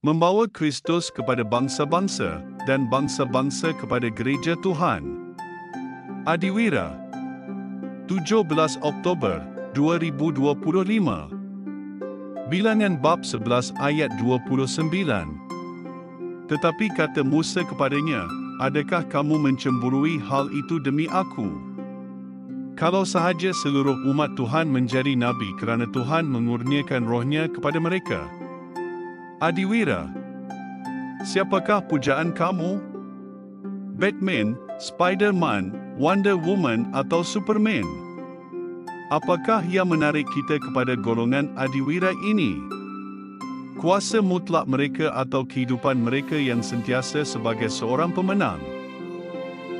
membawa Kristus kepada bangsa-bangsa dan bangsa-bangsa kepada gereja Tuhan. Adiwira 17 Oktober 2025. Bilangan bab 11 ayat 29. Tetapi kata Musa kepadanya, adakah kamu mencemburui hal itu demi aku? Kalau sahaja seluruh umat Tuhan menjadi nabi kerana Tuhan mengurniakan rohnya kepada mereka. Adiwira, siapakah pujaan kamu? Batman, Spider-Man, Wonder Woman atau Superman? Apakah yang menarik kita kepada golongan adiwira ini? Kuasa mutlak mereka atau kehidupan mereka yang sentiasa sebagai seorang pemenang?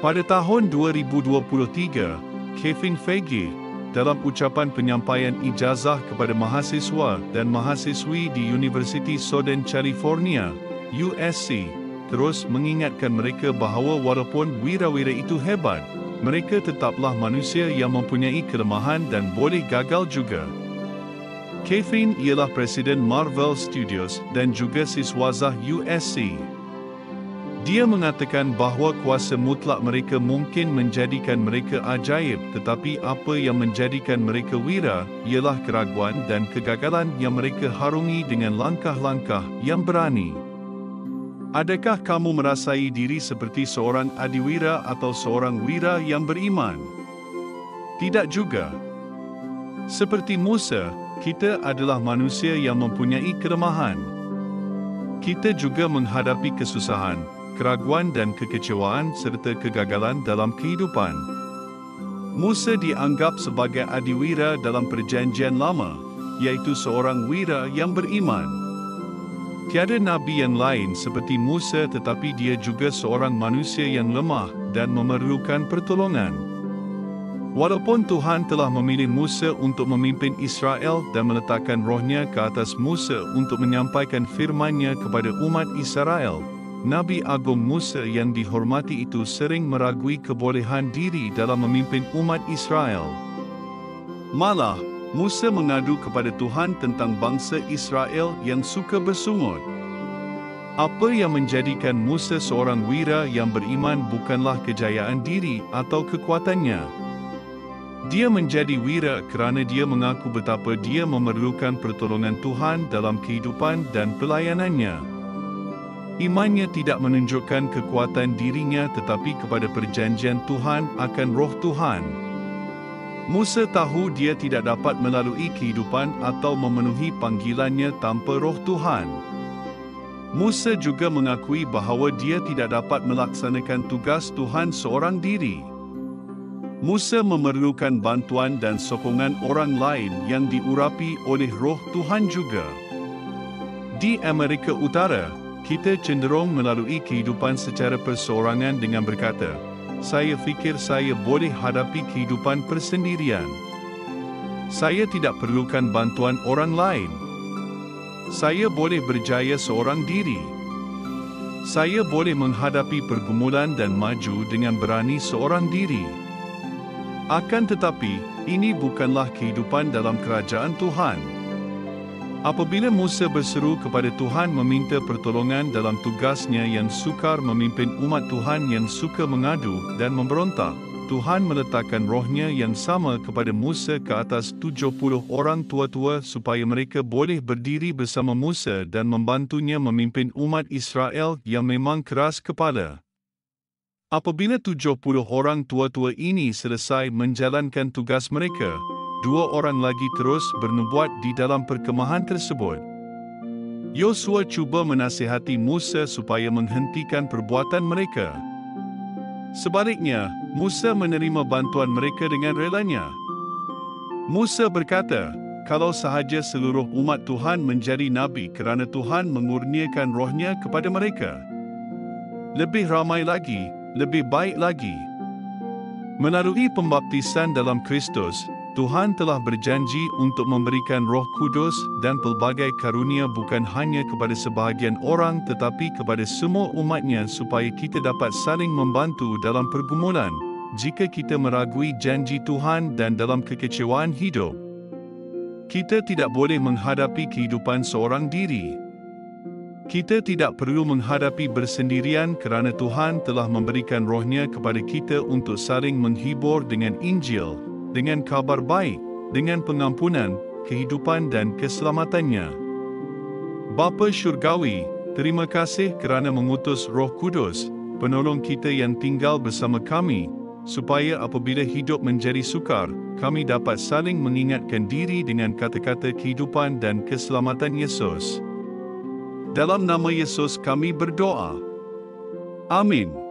Pada tahun 2023, Kevin Feige, dalam ucapan penyampaian ijazah kepada mahasiswa dan mahasiswi di University Southern California, USC, terus mengingatkan mereka bahawa walaupun wira-wira itu hebat, mereka tetaplah manusia yang mempunyai kelemahan dan boleh gagal juga. Kevin ialah Presiden Marvel Studios dan juga siswazah USC. Dia mengatakan bahawa kuasa mutlak mereka mungkin menjadikan mereka ajaib, tetapi apa yang menjadikan mereka wira ialah keraguan dan kegagalan yang mereka harungi dengan langkah-langkah yang berani. Adakah kamu merasai diri seperti seorang adiwira atau seorang wira yang beriman? Tidak juga. Seperti Musa, kita adalah manusia yang mempunyai kelemahan. Kita juga menghadapi kesusahan, keraguan dan kekecewaan serta kegagalan dalam kehidupan. Musa dianggap sebagai adiwira dalam Perjanjian Lama, iaitu seorang wira yang beriman. Tiada nabi yang lain seperti Musa, tetapi dia juga seorang manusia yang lemah dan memerlukan pertolongan. Walaupun Tuhan telah memilih Musa untuk memimpin Israel dan meletakkan rohnya ke atas Musa untuk menyampaikan firman-Nya kepada umat Israel, Nabi Agung Musa yang dihormati itu sering meragui kebolehan diri dalam memimpin umat Israel. Malah, Musa mengadu kepada Tuhan tentang bangsa Israel yang suka bersungut. Apa yang menjadikan Musa seorang wira yang beriman bukanlah kejayaan diri atau kekuatannya. Dia menjadi wira kerana dia mengaku betapa dia memerlukan pertolongan Tuhan dalam kehidupan dan pelayanannya. Imannya tidak menunjukkan kekuatan dirinya tetapi kepada perjanjian Tuhan akan roh Tuhan. Musa tahu dia tidak dapat melalui kehidupan atau memenuhi panggilannya tanpa roh Tuhan. Musa juga mengakui bahawa dia tidak dapat melaksanakan tugas Tuhan seorang diri. Musa memerlukan bantuan dan sokongan orang lain yang diurapi oleh roh Tuhan juga. Di Amerika Utara, kita cenderung melalui kehidupan secara perseorangan dengan berkata, saya fikir saya boleh hadapi kehidupan persendirian. Saya tidak perlukan bantuan orang lain. Saya boleh berjaya seorang diri. Saya boleh menghadapi pergumulan dan maju dengan berani seorang diri. Akan tetapi, ini bukanlah kehidupan dalam kerajaan Tuhan. Apabila Musa berseru kepada Tuhan meminta pertolongan dalam tugasnya yang sukar memimpin umat Tuhan yang suka mengadu dan memberontak, Tuhan meletakkan rohnya yang sama kepada Musa ke atas 70 orang tua-tua supaya mereka boleh berdiri bersama Musa dan membantunya memimpin umat Israel yang memang keras kepala. Apabila 70 orang tua-tua ini selesai menjalankan tugas mereka, 2 orang lagi terus bernubuat di dalam perkemahan tersebut. Yosua cuba menasihati Musa supaya menghentikan perbuatan mereka. Sebaliknya, Musa menerima bantuan mereka dengan relanya. Musa berkata, kalau sahaja seluruh umat Tuhan menjadi nabi kerana Tuhan mengurniakan rohnya kepada mereka. Lebih ramai lagi, lebih baik lagi. Melalui pembaptisan dalam Kristus, Tuhan telah berjanji untuk memberikan Roh Kudus dan pelbagai karunia bukan hanya kepada sebahagian orang tetapi kepada semua umat-Nya supaya kita dapat saling membantu dalam pergumulan, jika kita meragui janji Tuhan dan dalam kekecewaan hidup. Kita tidak boleh menghadapi kehidupan seorang diri. Kita tidak perlu menghadapi bersendirian kerana Tuhan telah memberikan rohnya kepada kita untuk saling menghibur dengan Injil, dengan kabar baik, dengan pengampunan, kehidupan dan keselamatannya. Bapa Syurgawi, terima kasih kerana mengutus Roh Kudus, penolong kita yang tinggal bersama kami, supaya apabila hidup menjadi sukar, kami dapat saling mengingatkan diri dengan kata-kata kehidupan dan keselamatan Yesus. Dalam nama Yesus kami berdoa. Amin.